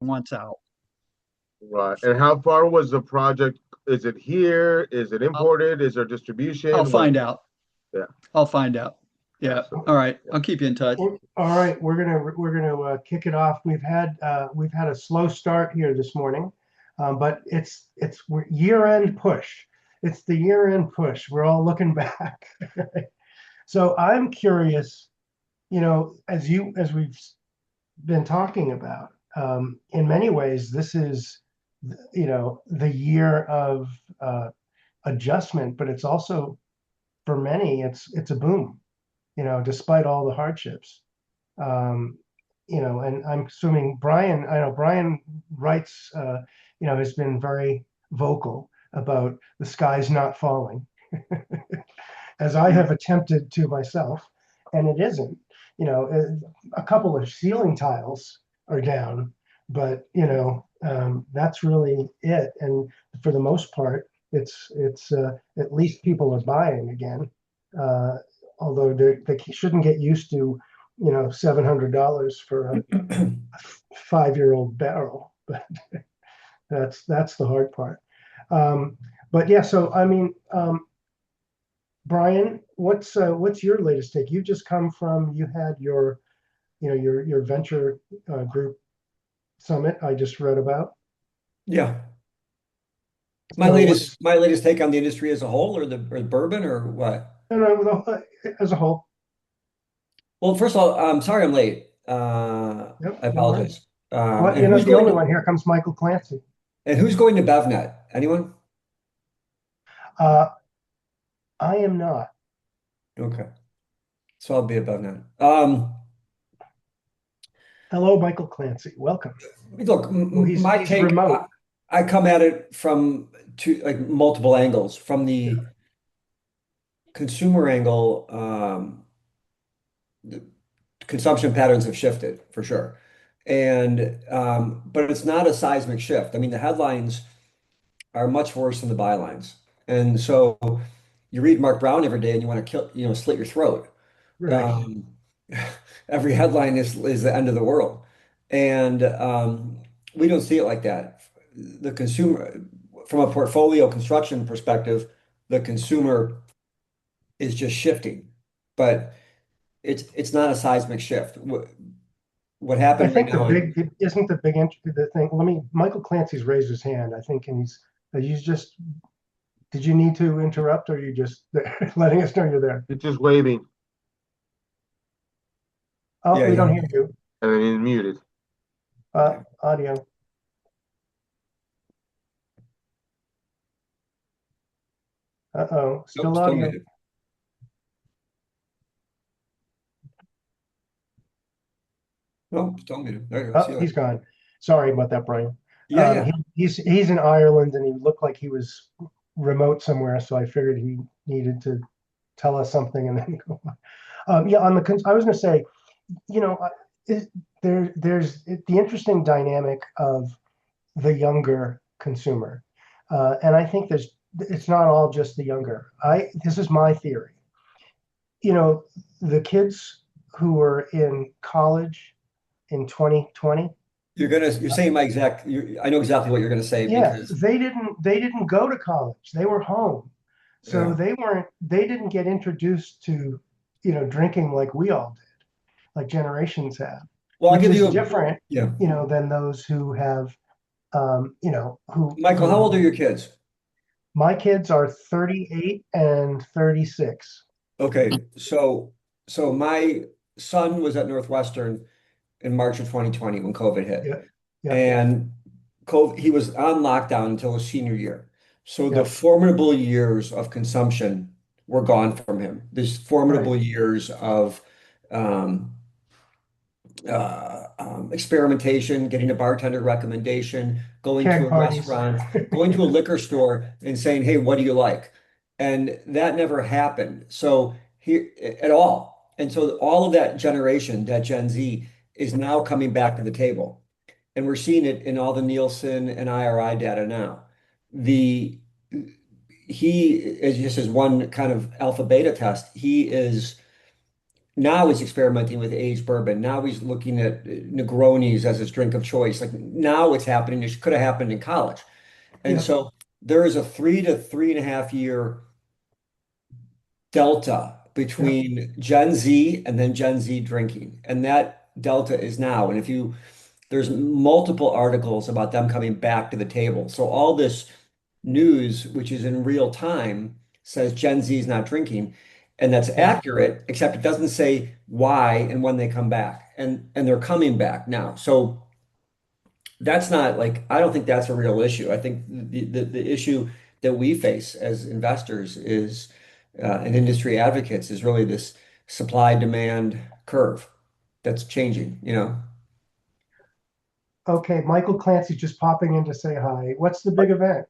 wants out. Right. And how far was the project? Is it here? Is it I'll imported? Is there I'll distribution? What? find out. Yeah, I'll find out. Yeah. All absolutely. right. Yeah. I'll keep you in touch. All right, we're gonna kick it off. We've had a slow start here this morning, but it's we're year-end push. It's the year-end push. We're all looking back. So I'm curious, as we've been talking about, in many ways, this is, the year of adjustment, but it's also for many, it's a boom. Despite all the hardships. Um, and I'm assuming Brian, I know Brian writes, has been very vocal about the sky's not falling, as I have attempted to myself, and it isn't. A couple of ceiling tiles are down, but that's really it. And for the most part, it's at least people are buying again. Uh, Although they shouldn't get used to, $700 for a 5-year-old barrel, but that's the hard part. Um, but yeah, so I mean, Brian, what's your latest take? You just come from, you had your venture group summit I just read about. Yeah. My So latest what's my latest take on the industry as a whole, or bourbon, or what? no, no, as a whole? Well, first of all, I'm sorry I'm late. Yep, I no worries. apologize. Well, And who's the going only to one here comes Michael Clancy. BevNet? Anyone? Uh, I am not. Okay. So I'll be at BevNet. Hello, Michael Clancy. Welcome. Look, Oh, my he's take, remote. I come at it from two, like, multiple angles. From Yeah, the consumer angle, the consumption patterns have shifted for sure. And but it's not a seismic shift. I mean, the headlines are much worse than the bylines. And so you read Mark Brown every day and you want to kill, slit your throat. right. Um, every headline is the end of the world. And we don't see it like that. The consumer, from a portfolio construction perspective, the consumer is just shifting, but it's not a seismic shift. What I happened right think now? isn't the big the thing. Michael Clancy's raised his hand, I think, and he's just, did you need to interrupt, or are you just letting us know you're there? It's just waving Oh, Yeah, we don't yeah, hear you. and then he's muted. yeah. Audio. Uh-oh, Nope, still still audio. muted. Nope, still muted. There you go. See Oh, you he's later. gone. Sorry about that, Brian. Yeah, yeah. He's in Ireland, and he looked like he was remote somewhere, so I figured he needed to tell us something and then go on. Yeah, I was going to say, you know, is, there's the interesting dynamic of the younger consumer, and I think it's not all just the younger. This is my theory. You know, the kids who were in college in 2020. You're saying I know exactly what you're gonna say Yeah, because they didn't go to college. They were home. So yeah. they didn't get introduced to, drinking like we all did, like generations have, Well, I'll which give is you different, yeah. than those who have, Michael, how old are your kids? my kids are 38 and 36. Okay, so my son was at Northwestern in March of 2020 when COVID hit. Yeah, yeah, And he was on lockdown until his senior year. So the yeah, formidable years of consumption were gone from him. These right. formidable years of um, experimentation, getting a bartender recommendation, going to Keg a parties. restaurant, going to a liquor store and saying, "Hey, what do you like?" And that never happened. So here at all. And so all of that generation, that Gen Z, is now coming back to the table. And we're seeing it in all the Nielsen and IRI data now. The he is just as one kind of alpha beta test. He is Now he's experimenting with aged bourbon. Now he's looking at Negronis as his drink of choice. Like now it's happening. It could have happened in college. And Yep. so there is a 3 to 3.5 year delta Yep. between Gen Z and then Gen Z drinking. And that delta is now. And if you, there's multiple articles about them coming back to the table. So all this news, which is in real time, says Gen Z is not drinking. And that's Yeah. accurate, except it doesn't say why and when they come back. And they're coming back now. So that's not like, I don't think that's a real issue. I think the issue that we face as investors is and industry advocates is really this supply demand curve that's changing, you know. Okay, Michael Clancy just popping in to say hi. What's the big event?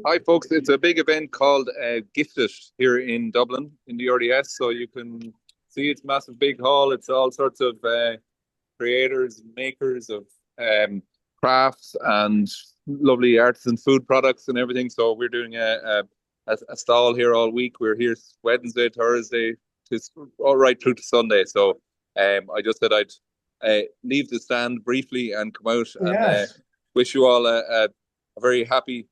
Hi, folks. It's a big event called Gifted here in Dublin in the RDS. So you can see it's a massive big hall. It's all sorts of creators, makers of crafts and lovely artisan food products and everything. So we're doing a stall here all week. We're here Wednesday, Thursday, just all right through to Sunday. So I just said I'd leave the stand briefly and come out and Yes. wish you all a very happy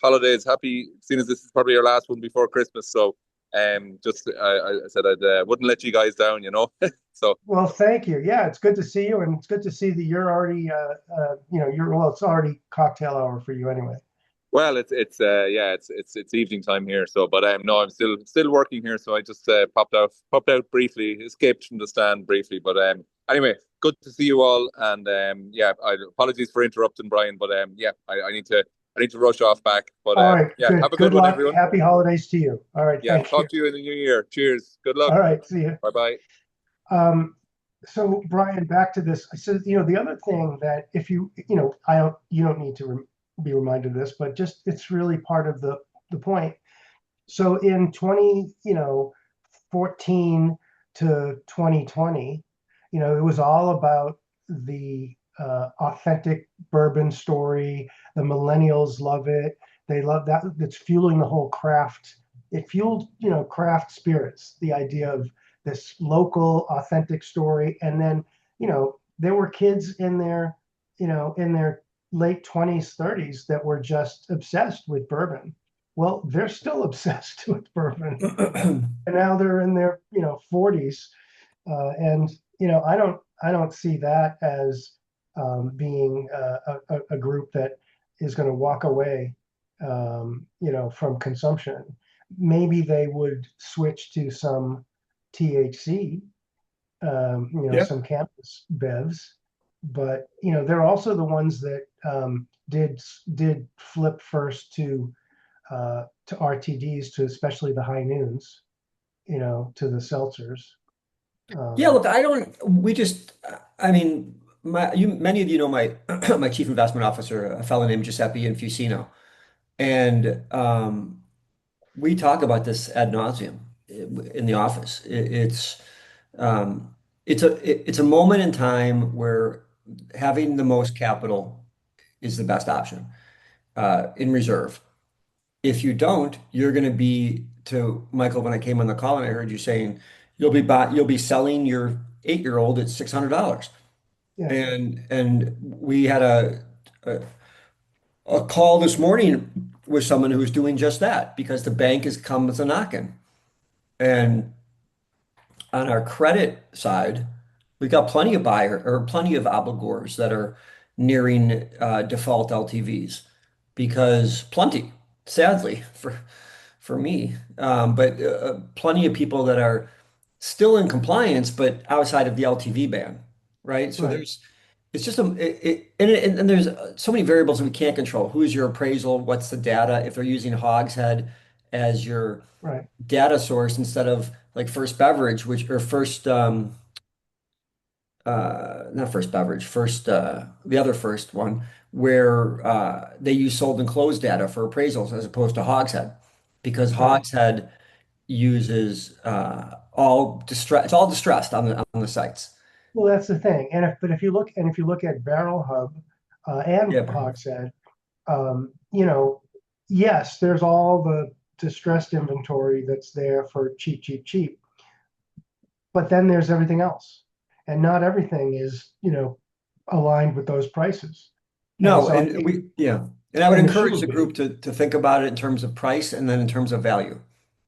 holidays. Happy, seeing as this is probably our last one before Christmas. So just I said I wouldn't let you guys down, you know. So Well, thank you. Yeah, it's good to see you, and it's good to see that you're already, well, it's already cocktail hour for you anyway. well, it's yeah, it's evening time here. So, but no, I'm still working here. So I just popped out briefly, escaped from the stand briefly. But anyway, good to see you all. And yeah, apologies for interrupting, Brian. But yeah, I need to rush off back. But All right, yeah, good. have a good Good one, luck. everyone. Happy holidays to you. All right, Yeah, thank you. talk to you in the new year. Cheers. Good luck. All right, see you. Bye bye. So Brian, back to this. I said, the other thing that if you don't need to be reminded of this, but just it's really part of the point. So in 14 to 2020, it was all about the authentic bourbon story. The millennials love it. They love that. It's fueling the whole craft. It fueled, craft spirits, the idea of this local, authentic story. And then, there were kids in their late 20s, 30s that were just obsessed with bourbon. Well, they're still obsessed with bourbon, and now they're in their 40s, and I don't see that as being a group that is going to walk away, from consumption. Maybe they would switch to some THC, Yeah. some cannabis bevs, but they're also the ones that did flip first to RTDs, to especially the high noons, to the seltzers. Yeah, Um, look, I don't, we just, I mean, many of you know my my chief investment officer, a fellow named Giuseppe Infusino, and we talk about this ad nauseum in the office. Um, it's a moment in time where having the most capital is the best option in reserve. If you don't, you're going to be, to Michael, when I came on the call and I heard you saying you'll be selling your 8-year-old at $600. yeah, And we had a a call this morning with someone who's doing just that because the bank has come as a knocking. And on our credit side, we've got plenty of obligors that are nearing default LTVs because plenty, sadly for me, but plenty of people that are still in compliance but outside of the LTV band, right? So right, there's it's just and there's so many variables that we can't control. Who's your appraisal? What's the data? If they're using Hogshead as your right, data source instead of like First Beverage, which or first not First Beverage, first the other first one where they use sold and closed data for appraisals as opposed to Hogshead, because right. Hogshead uses all distress. It's all distressed on the sites. Well, that's the thing. If you look at Barrel Hub and Yeah, Brian. Hogshead, um, you know, yes, there's all the distressed inventory that's there for cheap, cheap, cheap. but then there's everything else, and not everything is, aligned with those prices. And No, so I and think, and I would and it encourage shouldn't the be. group to think about it in terms of price and then in terms of value.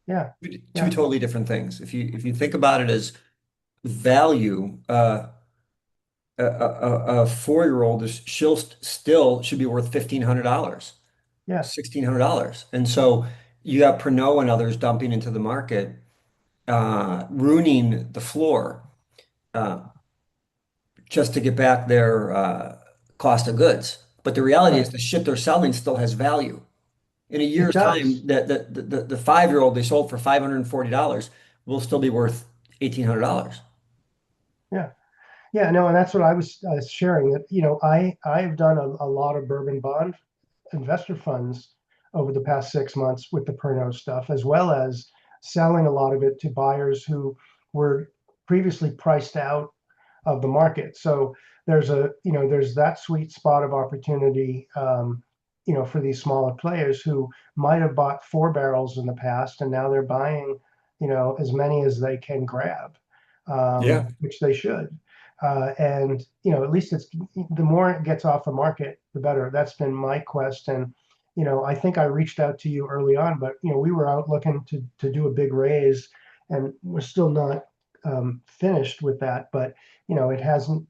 Yeah, Two yeah, totally different things. If you think about it as value, a 4-year-old is still should be worth $1,500, yeah, $1,600. And so you got Pernod and others dumping into the market, ruining the floor, uh, just to get back their cost of goods. But the reality is right. the shit they're selling still has value. In a It year's time, does. the 5-year-old they sold for $540 will still be worth $1,800. Yeah. Yeah, no, and that's what I was sharing, that, I've done a lot of bourbon bond investor funds over the past 6 months with the Pernod stuff, as well as selling a lot of it to buyers who were previously priced out of the market. So there's that sweet spot of opportunity, for these smaller players who might have bought 4 barrels in the past, and now they're buying, as many as they can grab, Yeah, which they should. And at least it's the more it gets off the market, the better. That's been my quest. And I think I reached out to you early on, but we were out looking to do a big raise, and we're still not finished with that. But it hasn't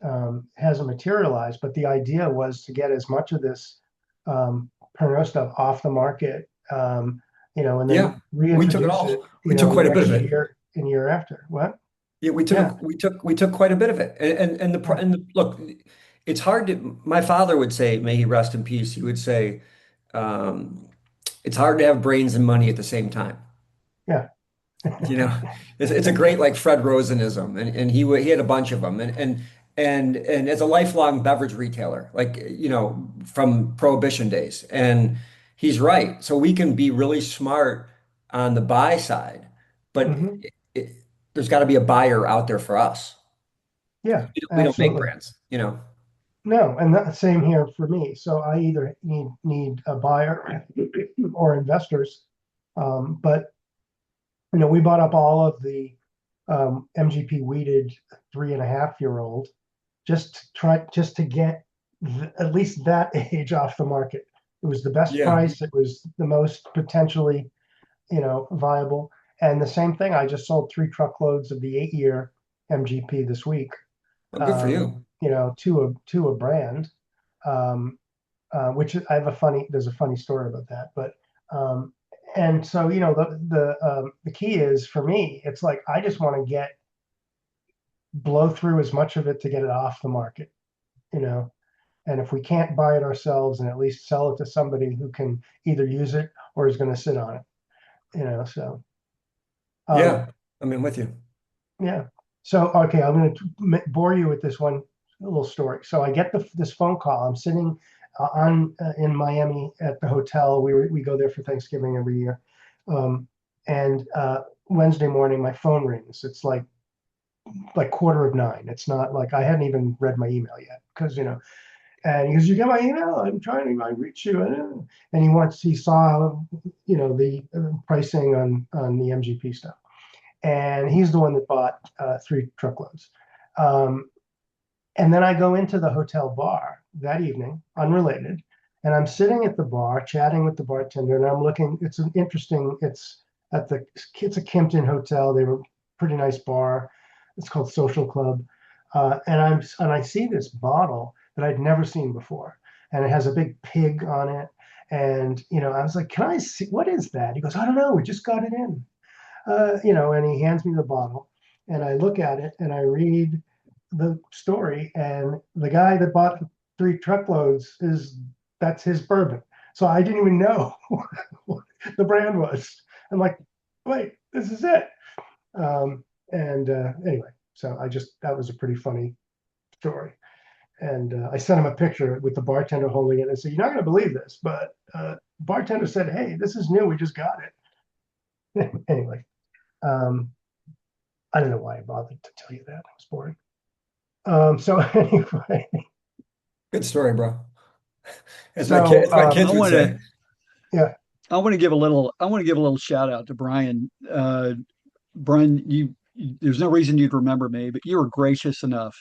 materialized. But the idea was to get as much of this Pernod stuff off the market, and yeah. then We took it reintroduce it, all. We took quite a bit of next it. year and year after. What? Yeah, Yeah. we took quite a bit of it. Yeah. Look, it's hard to. My father would say, may he rest in peace. He would say, um, it's hard to have brains and money at the same time. Yeah. You know, it's a great like Fred Rosenism, and he had a bunch of them, and as a lifelong beverage retailer, like from Prohibition days, and he's right. So we can be really smart on the buy side, but Hmm. it, there's got to be a buyer out there for us. Yeah, We don't make absolutely. brands. No, and that same here for me. So I either need a buyer or investors. But we bought up all of the MGP weeded 3.5-year-old just to get at least that age off the market. It was the best Yeah, price. It was the most potentially, viable. And the same thing, I just sold 3 truckloads of the 8-year MGP this week, well, good for you. to a brand, um, which there's a funny story about that. But and so the key is for me, it's like I just want to blow through as much of it to get it off the market, you know. And if we can't buy it ourselves, and at least sell it to somebody who can either use it or is going to sit on it. So um, Yeah, I mean, with you. yeah. So okay, I'm going to bore you with this one little story. So I get this phone call. I'm sitting in Miami at the hotel. We go there for Thanksgiving every year, and Wednesday morning my phone rings. It's like 8:45. It's not like I hadn't even read my email yet, because And he goes, "You get my email? I'm trying to reach you." And he saw the pricing on the MGP stuff, and he's the one that bought 3 truckloads. Um, and then I go into the hotel bar that evening, unrelated, and I'm sitting at the bar chatting with the bartender, and I'm looking. It's an interesting. It's a Kimpton hotel. They were pretty nice bar. It's called Social Club, and I see this bottle that I'd never seen before, and it has a big pig on it. And I was like, "Can I see what is that?" He goes, "I don't know. We just got it in." And he hands me the bottle, and I look at it and I read the story, and the guy that bought 3 truckloads that's his bourbon. So I didn't even know what the brand was. I'm like, wait, this is it. And anyway, so that was a pretty funny story. And I sent him a picture with the bartender holding it and said, "You're not going to believe this, but bartender said, 'Hey, this is new. We just got it.'" Anyway, um, I don't know why I bothered to tell you that. It was boring. So anyway, Good story, bro. so As my kids I would want to say. I want to give a little shout out to Brian. Brian, there's no reason you'd remember me, but you were gracious enough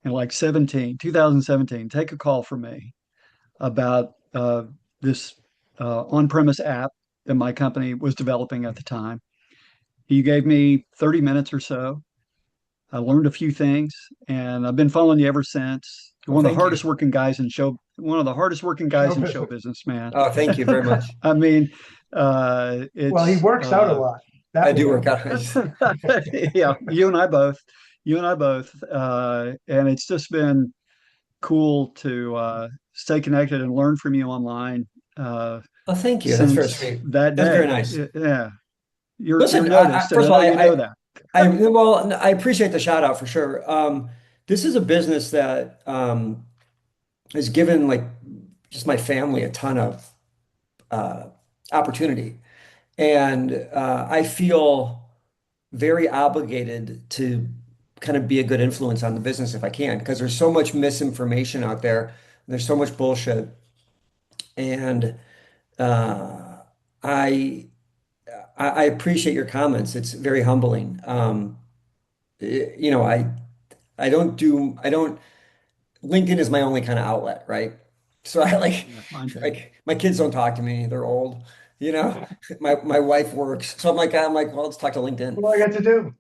in like 2017, take a call from me about this on-premise app that my company was developing at the time. You gave me 30 minutes or so. I learned a few things, and I've been following you ever since. You're Well, one of the thank you. hardest working guys in show, one of the hardest working guys in show business, man. Oh, thank you very much. I mean, Well, he it's works out a lot. That I we do know. work out. yeah, you and I both, and it's just been cool to stay connected and learn from you online Oh, thank you. That's very since sweet. that That's very day. nice. Yeah, you're Listen, noticed, and first I of know all, you know that. well, I appreciate the shout out for sure. This is a business that has given like just my family a ton of uh, opportunity, and I feel very obligated to kind of be a good influence on the business if I can, because there's so much misinformation out there. There's so much bullshit, and uh, I I appreciate your comments. It's very humbling. You know, I don't, LinkedIn is my only kind of outlet, right? So I Yeah, mine too. like, my kids don't talk to me. They're old, you know, my wife works. So well, let's talk to LinkedIn. What do I got to do?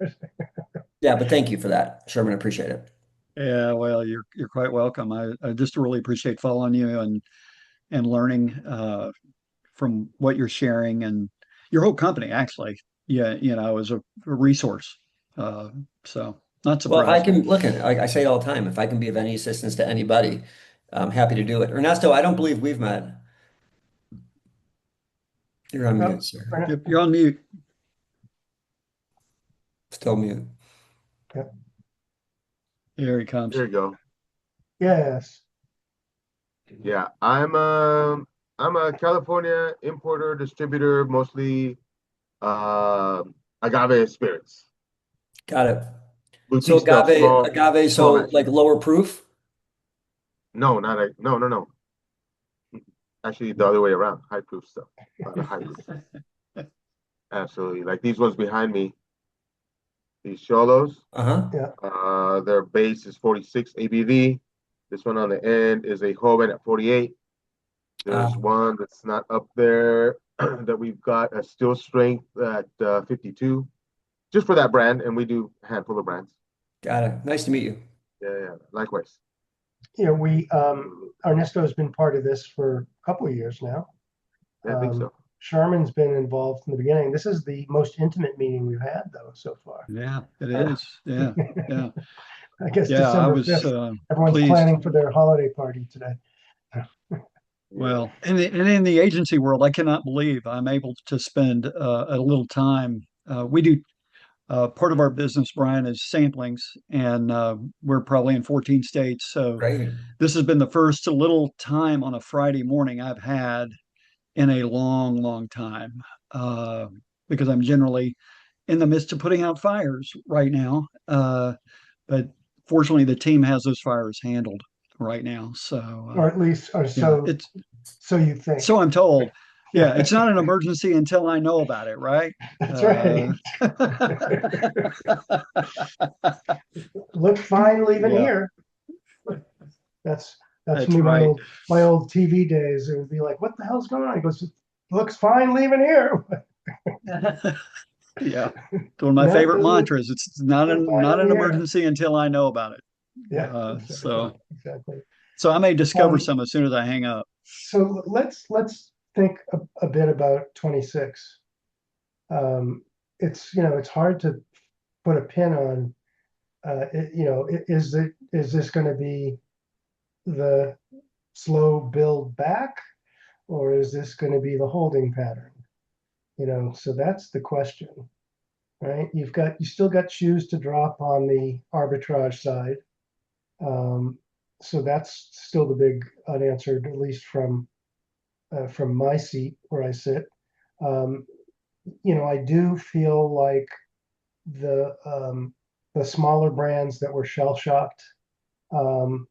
Yeah, but thank you for that, Sherman. I appreciate it. Yeah, well, you're quite welcome. I just really appreciate following you and learning from what you're sharing and your whole company actually. Yeah, is a resource. Uh, so not Well, if I surprised. can look at it, like I say all the time, if I can be of any assistance to anybody, I'm happy to do it. Ernesto, I don't believe we've met. You're on Oh, mute, sir. You're on mute. Still mute. Here he comes. There you go. yes. Yeah, I'm a California importer, distributor, mostly agave spirits. Got it. So Boutique stuff, small so batch. like lower proof? No, no. Actually, the other way around. High proof stuff. High proof. Absolutely. Like these ones behind me, these Cholos. Uh-huh. Their base is 46 ABV. This one on the end is a Joven at 48. There's one that's not up there that we've got a still strength at 52, just for that brand, and we do a handful of brands. Got it. Nice to meet you. Yeah, likewise. You know, Ernesto has been part of this for a couple of years now. I think so. Sherman's been involved from the beginning. This is the most intimate meeting we've had, though, so far. Yeah, it is. Yeah, yeah. I guess Yeah, I December was 5th. Everyone's pleased. planning for their holiday party today. Well, and in the agency world, I cannot believe I'm able to spend a little time. We do part of our business, Brian, is samplings, and we're probably in 14 states. So Great. this has been the first little time on a Friday morning I've had in a long, long time, because I'm generally in the midst of putting out fires right now. But fortunately, the team has those fires handled right now. So, Or at least, or yeah, so you think. so I'm told. Yeah, it's not an emergency until I know about it, right? That's right. Look fine leaving Yeah. here. That's That's me, right. my old TV days. It would be like, what the hell's going on? He goes, looks fine leaving here. Yeah, one of my No, favorite doesn't it? mantras. It's not an Yeah. emergency until I know about it. Yeah, Exactly. So I may discover some as soon as I hang up. So let's think a bit about 26. It's it's hard to put a pin on. Is this going to be the slow build back, or is this going to be the holding pattern? So that's the question, right? You still got shoes to drop on the arbitrage side. So that's still the big unanswered, at least from my seat where I sit. I do feel like the smaller brands that were shell shocked, from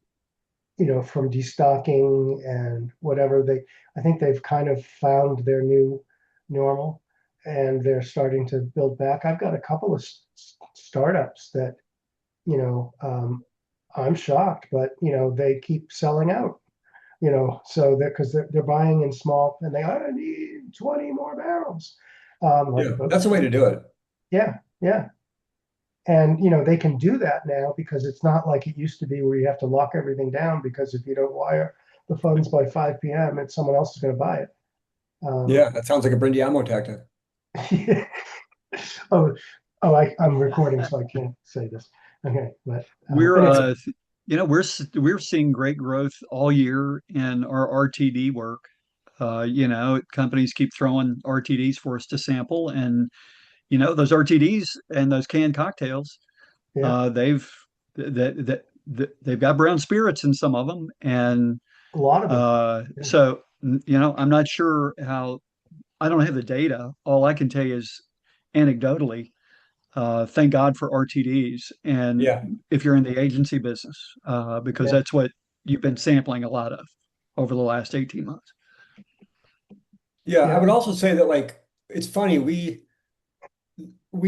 destocking and whatever, I think they've kind of found their new normal. and they're starting to build back. I've got a couple of startups that, you know, I'm shocked, but they keep selling out. So that because they're buying in small, and I need 20 more barrels. Like, Yeah, that's the way to do it. yeah, yeah. And they can do that now because it's not like it used to be where you have to lock everything down because if you don't wire the funds by 5 p.m., it's someone else is going to buy it. Yeah, that sounds like a Brindiamo tactic. Oh, I'm recording, so I can't say this. Okay, but We're anyway, we're seeing great growth all year in our RTD work. Companies keep throwing RTDs for us to sample, and those RTDs and those canned cocktails, yeah, they've they've got brown spirits in some of them, and a lot of them. Yeah. so I'm not sure how. I don't have the data. All I can tell you is anecdotally, thank God for RTDs. And Yeah. if you're in the agency business, because Yeah. that's what you've been sampling a lot of over the last 18 months. Yeah, I Yeah. would also say that like it's funny, we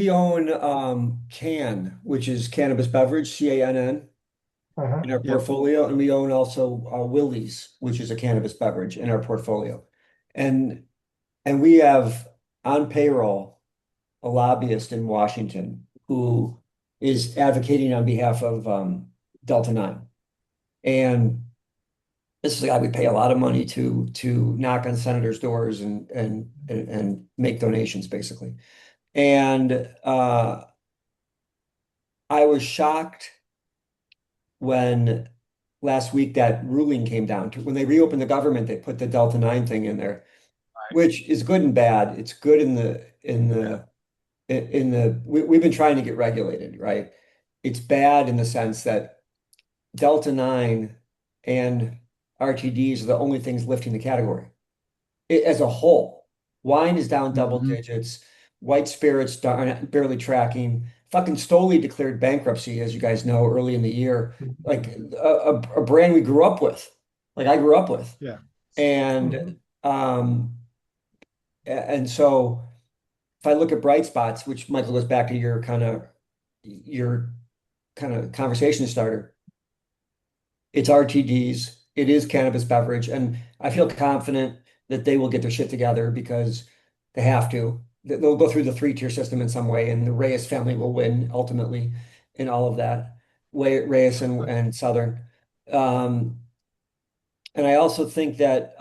own Can, which is cannabis beverage, CANN, Uh-huh. in our Yep. portfolio, and we own also Willie's, which is a cannabis beverage in our portfolio. And we have on payroll a lobbyist in Washington who is advocating on behalf of Delta 9. And this is a guy we pay a lot of money to knock on senators' doors and make donations, basically. And I was shocked when last week that ruling came down to when they reopened the government, they put the Delta 9 thing in there, which is good and bad. It's good we've been trying to get regulated, right? It's bad in the sense that Delta 9 and RTDs are the only things lifting the category. As a whole, wine is down double Hmm. digits. White spirits barely tracking. Fucking Stoli declared bankruptcy, as you guys know, early in the year. Like a brand we grew up with, like I grew up with, Yeah. and so if I look at bright spots, which Michael goes back to your kind of conversation starter, it's RTDs, it is cannabis beverage, and I feel confident that they will get their shit together because they have to. They'll go through the three-tier system in some way, and the Reyes family will win ultimately in all of that. Reyes and Southern. Um, and I also think that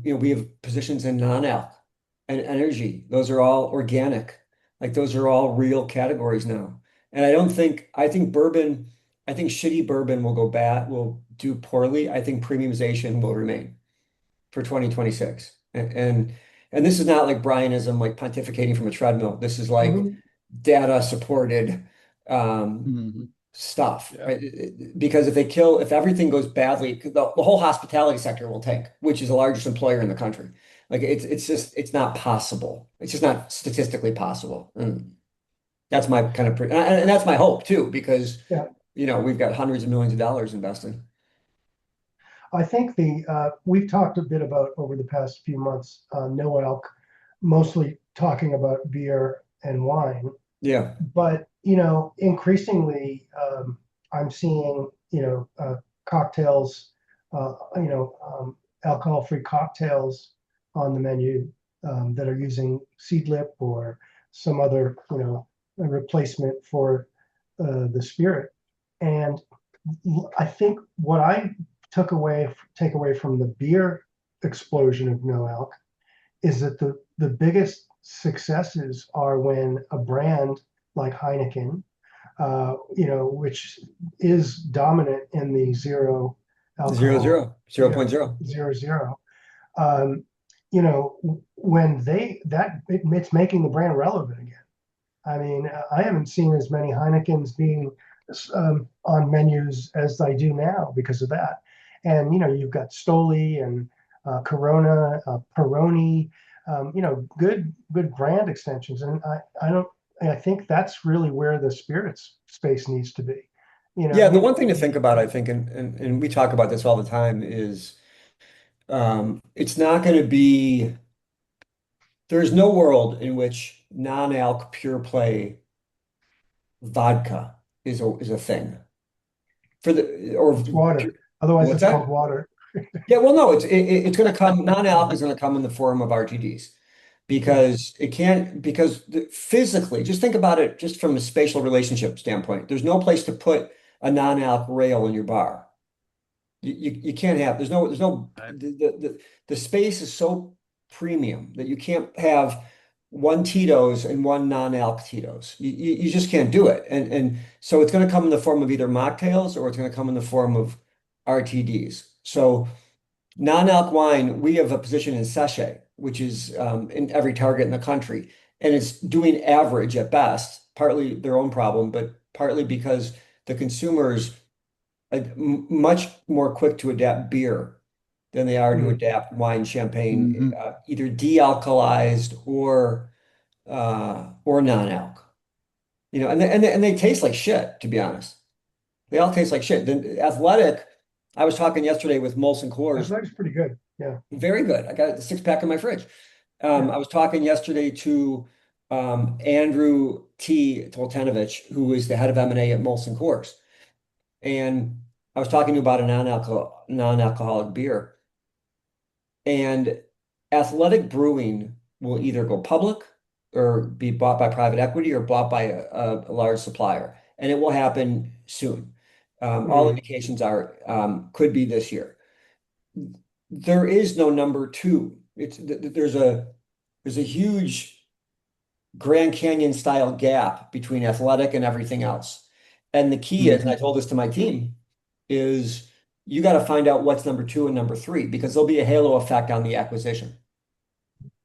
we have positions in non-alc and energy. Those are all organic. Like those are all real categories now. And I think bourbon, I think shitty bourbon will go bad, will do poorly. I think premiumization will remain for 2026. And this is not like Brianism, like pontificating from a treadmill. This is like Mhm. data supported. Um, Hmm. stuff, Yeah. right? Because if everything goes badly, the whole hospitality sector will tank, which is the largest employer in the country. Like it's not possible. It's just not statistically possible. And that's my kind of, and that's my hope too, because Yeah. we've got hundreds of millions of dollars invested. I think we've talked a bit about over the past few months, no elk, mostly talking about beer and wine. Yeah. But increasingly, I'm seeing cocktails, alcohol-free cocktails on the menu that are using seedlip or some other a replacement for the spirit. And I think what I take away from the beer explosion of no alc is that the biggest successes are when a brand like Heineken, which is dominant in the zero Zero, alcohol, zero, zero point zero. 0.0, um, when it's making the brand relevant again. I mean, I haven't seen as many Heinekens being on menus as I do now because of that. And you've got Stoli and Corona, Peroni, good brand extensions. And I think that's really where the spirits space needs to be. Yeah, the one thing to think about, I think, and we talk about this all the time, is it's not going to be, there's no world in which non-alc pure play vodka is a thing for the or It's water. Otherwise, what's it's called that? water. Yeah, well, no, it's going to come. Non-alc is going to come in the form of RTDs Yeah. because it can't because physically, just think about it, just from a spatial relationship standpoint. There's no place to put a non-alc rail in your bar. You can't have. There's no Right. the space is so premium that you can't have one Tito's and one non-alc Tito's. You just can't do it. And so it's going to come in the form of either mocktails or it's going to come in the form of RTDs. So non-alc wine, we have a position in sachet, which is in every Target in the country, and it's doing average at best. Partly their own problem, but partly because the consumers much more quick to adapt beer than they are to Mm. adapt wine, champagne, Hmm. either de-alkalized or non-alc. And they taste like shit, to be honest. They all taste like shit. The Athletic, I was talking yesterday with Molson Coors, Athletics pretty good. Yeah. very good. I got the six pack in my fridge. Yeah. I was talking yesterday to Andrew T. Toltenovich, who is the head of M&A at Molson Coors. And I was talking to him about a non-alcoholic beer. And Athletic Brewing will either go public or be bought by private equity or bought by a large supplier. And it will happen soon. All Mm. indications are could be this year. There is no number two. There's a huge Grand Canyon style gap between Athletic and everything else. And the key is, and I Hmm. told this to my team, is you got to find out what's number two and number three because there'll be a halo effect on the acquisition.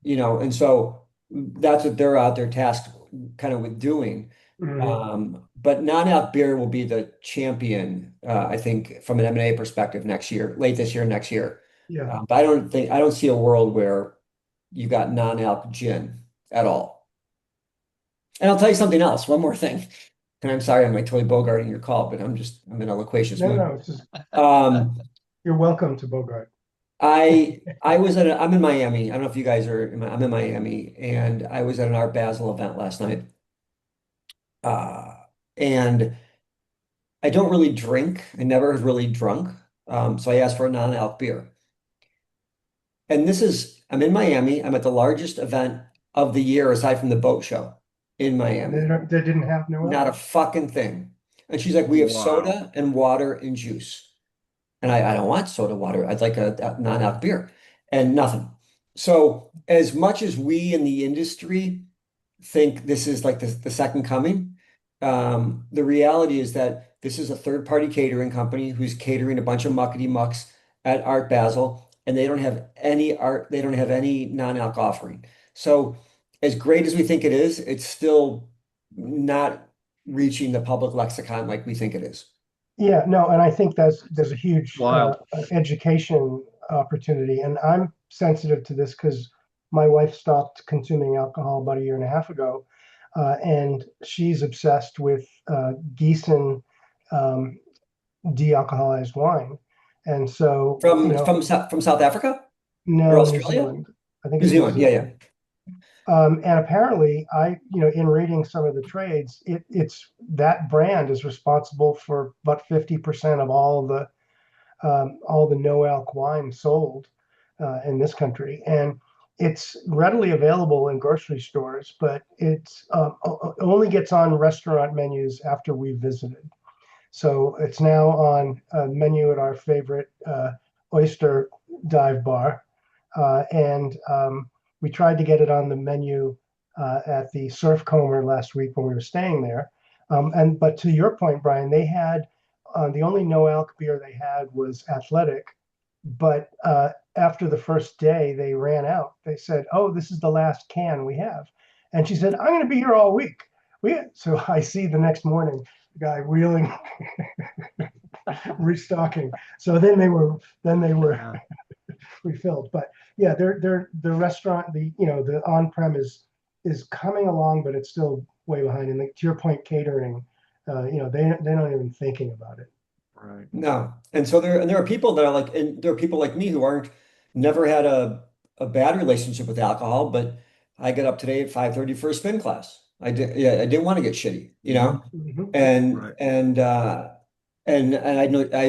And so that's what they're out there tasked kind of with doing. Mhm. But non-alc beer will be the champion, I think, from an M&A perspective next year, late this year, next year. Yeah. But I don't see a world where you got non-alc gin at all. And I'll tell you something else, one more thing. And I'm sorry, I'm like totally bogarting your call, but I'm in a loquacious No, mood. no, it's just Um, you're welcome to Bogart. I'm in Miami. I don't know if you guys are, I'm in Miami, and I was at an Art Basel event last night. Uh, and I don't really drink. I never have really drunk. So I asked for a non-alc beer. And I'm in Miami. I'm at the largest event of the year aside from the boat show in And Miami. they didn't have Noel. Not a fucking thing. And she's like, we have Wow. soda and water and juice. And I don't want soda water. I'd like a non-alc beer and nothing. So as much as we in the industry think this is like the second coming, the reality is that this is a third-party catering company who's catering a bunch of muckety mucks at Art Basel, and they don't have any non-alc offering. So as great as we think it is, it's still not reaching the public lexicon like we think it is. Yeah, no, and I think there's a huge Wild. education opportunity, and I'm sensitive to this because my wife stopped consuming alcohol about a year and a half ago, and she's obsessed with Gießen um, de-alcoholized wine, and so From South Africa or no, New Australia? Zealand. I think New it's New Zealand, yeah, Zealand. yeah. And apparently, in reading some of the trades, it's that brand is responsible for about 50% of all the no alc wine sold in this country, and it's readily available in grocery stores, but it's only gets on restaurant menus after we visited. So it's now on a menu at our favorite oyster dive bar, and we tried to get it on the menu at the Surf Comber last week when we were staying there. But to your point, Brian, they had the only no alc beer they had was Athletic, but after the first day they ran out. They said, "Oh, this is the last can we have," and she said, "I'm going to be here all week." So I see the next morning the guy wheeling, restocking. So then they were Yeah. refilled. But yeah, they're the restaurant, the on-prem is coming along, but it's still way behind. And to your point, catering, they're not even thinking about it. Right. No. And so there are people that are and there are people like me who aren't never had a bad relationship with alcohol, but I got up today at 5:30 for a spin class. Yeah, I didn't want to get shitty, you know? Mhm. And Right. and I know I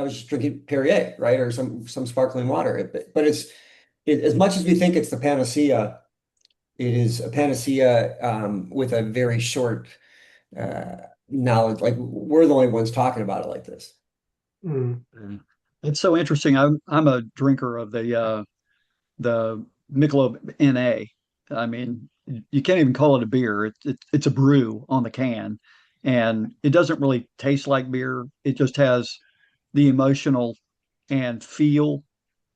was just drinking Perrier, right? Or some sparkling water. But as much as we think it's the panacea, it is a panacea with a very short uh knowledge. Like we're the only ones talking about it like this. Mm. It's so interesting. I'm a drinker of the Michelob NA. I mean, you can't even call it a beer. It's a brew on the can, and it doesn't really taste like beer. It just has the emotional and feel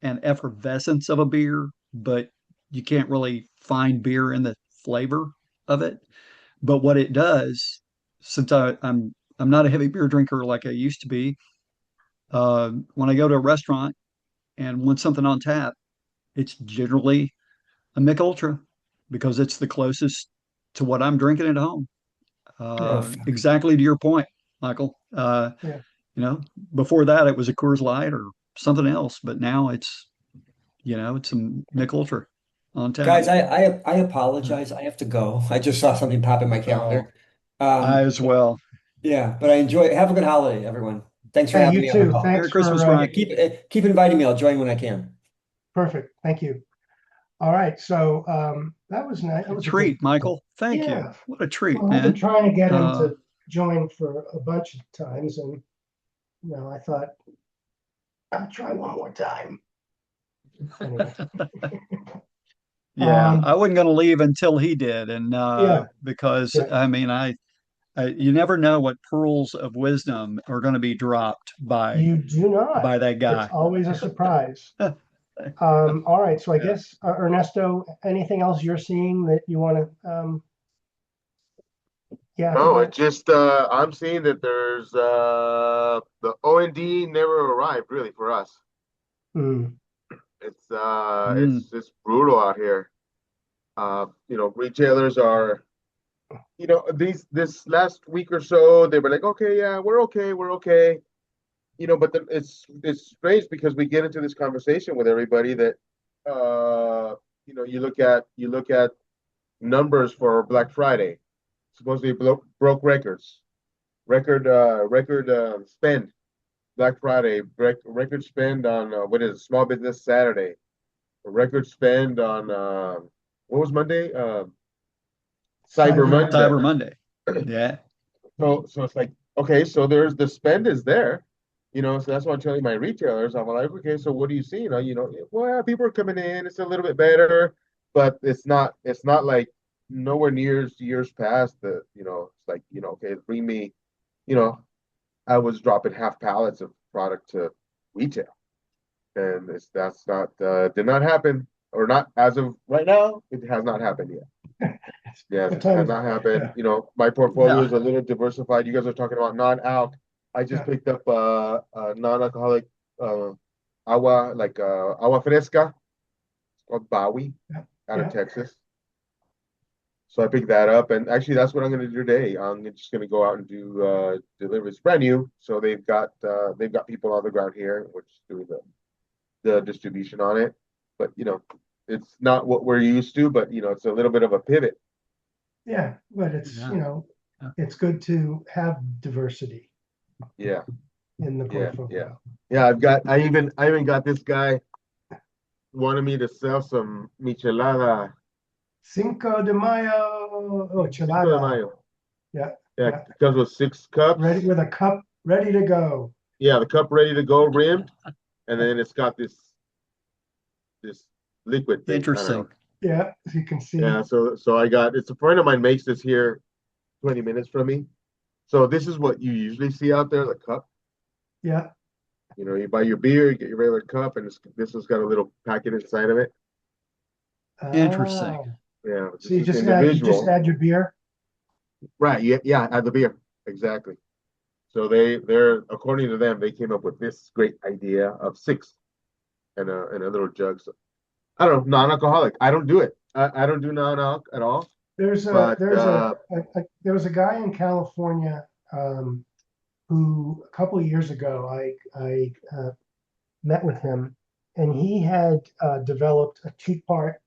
and effervescence of a beer, but you can't really find beer in the flavor of it. But what it does, since I'm not a heavy beer drinker like I used to be, when I go to a restaurant and want something on tap, it's generally a Mick Ultra because it's the closest to what I'm drinking at home. Yeah. Exactly to your point, Michael. Yeah. You know, before that it was a Coors Light or something else, but now it's a Mick Ultra on tap. Guys, I apologize. I have to go. I just saw something pop in my Oh, calendar. I as well. Yeah, but I enjoy. Have a good holiday, everyone. Thanks for Hey, having you me on the too. call. Thanks Merry Christmas, for Yeah, Ryan. keep inviting me. I'll join when I can. perfect. Thank you. All right. So that was nice. That A was a good. treat, Michael. Thank you. Yeah. What a treat, Well, I've been man. trying to get him Uh, to join for a bunch of times, and I thought I'll try one more time. Anyway. yeah, Um, I wasn't going to leave until he did, and yeah, because yeah. I mean, you never know what pearls of wisdom are going to be dropped You do not. by that It's guy. always a surprise. All right. So I Yeah. guess Ernesto, anything else you're seeing that you want to? Yeah. No, it just I'm seeing that there's the O&D never arrived really for us. Mm, It's Mm, it's brutal out here. Retailers are, this last week or so they were like, okay, yeah, we're okay. But it's strange because we get into this conversation with everybody that you look at numbers for Black Friday, supposedly broke records, record spend. Black Friday, record spend on what is it, Small Business Saturday, a record spend on what was Monday? Cyber Cyber Monday. Monday. Cyber Monday. Yeah. So it's like, okay, so there's the spend is there, so that's what I'm telling my retailers. I'm like, okay, so what do you see? Well, people are coming in, it's a little bit better, but it's not like nowhere near years past that, it's like, okay, bring me, you know, I was dropping half pallets of product to retail. And that's not did not happen, or not as of right now. It has not happened yet. Yes, What it time has is it? not happened. Yeah. My portfolio Yeah. is a little diversified. You guys are talking about non-alc. I just Yeah. picked up a non-alcoholic agua, like agua fresca. It's called Bowie Yeah. out of Yeah. Texas. So I picked that up, and actually that's what I'm going to do today. I'm just going to go out and do deliveries. Brand new, so they've got people on the ground here, which is doing the distribution on it. But it's not what we're used to, but it's a little bit of a pivot. Yeah. But it's, Yeah. Yeah. it's good to have diversity Yeah, in the yeah, yeah, portfolio. yeah. I even got this guy wanted me to sell some michelada. Cinco de Mayo. Oh, Cinco de Chilada. Mayo. Yeah. Yeah, Yeah. it comes with 6 cups. Ready with a cup ready to go. Yeah, the cup ready to go, rimmed, and then it's got this liquid thing. I don't Interesting. know. Yeah. As you can see. Yeah, so it's a friend of mine makes this here 20 minutes from me. So this is what you usually see out there, the cup. Yeah. You buy your beer, you get your regular cup, and this has got a little packet inside of it. Interesting. Oh. Yeah, So this is individual. add your beer. Right, yeah, yeah, add the beer. Exactly. So they're according to them, they came up with this great idea of six and a little jug. So I don't know, non-alcoholic. I don't do it. I don't do non-alc at all. But There was a guy in California who a couple of years ago I met with him, and he had developed a two-part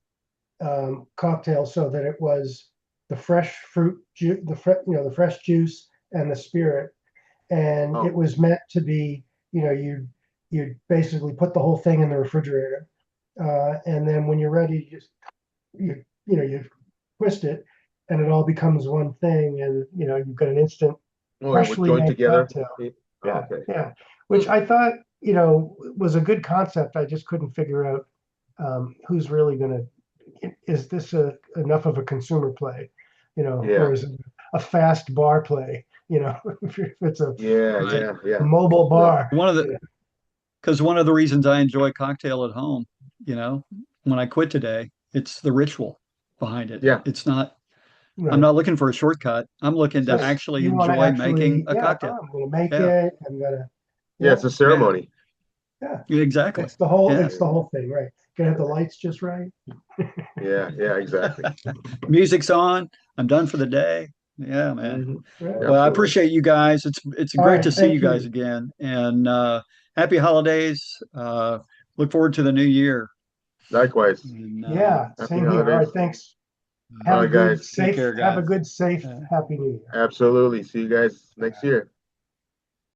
cocktail so that it was the fresh fruit juice, the fresh juice and the spirit, and Oh. it was meant to be, you basically put the whole thing in the refrigerator, and then when you're ready, you twist it, and it all becomes one thing, and you've got an instant Oh, it would freshly join made together. cocktail. Oh, Yeah, okay. yeah. Which I thought, was a good concept. I just couldn't figure out who's really gonna, is this enough of a consumer play, Yeah. or is it a fast bar play, if it's a Yeah, Right. mobile No. bar. One of the Because one of the reasons I enjoy cocktail at home, you know, when I quit today, it's the ritual behind it. Yeah. It's not, I'm Right. not looking for a shortcut. I'm looking to Just actually you want to enjoy making actually, a yeah, cocktail. I'm gonna make Yeah, it. I'm gonna, Yeah, yeah, it's a ceremony. yeah. exactly. It's the whole, Yeah. it's the whole thing, right? Gotta have the lights just right. Yeah, yeah, exactly. Music's on. I'm done for the day. Yeah, man. Mhm. Right. Well, I Absolutely. appreciate you guys. It's All great right, to see you thank guys you. again. And happy holidays. Look forward to the new year. Likewise. And Yeah, Happy same here. All right, holidays. thanks. All Have a right, good, guys. take safe, care, have a guys. good, safe, Uh, happy new year. Absolutely. See you guys next year.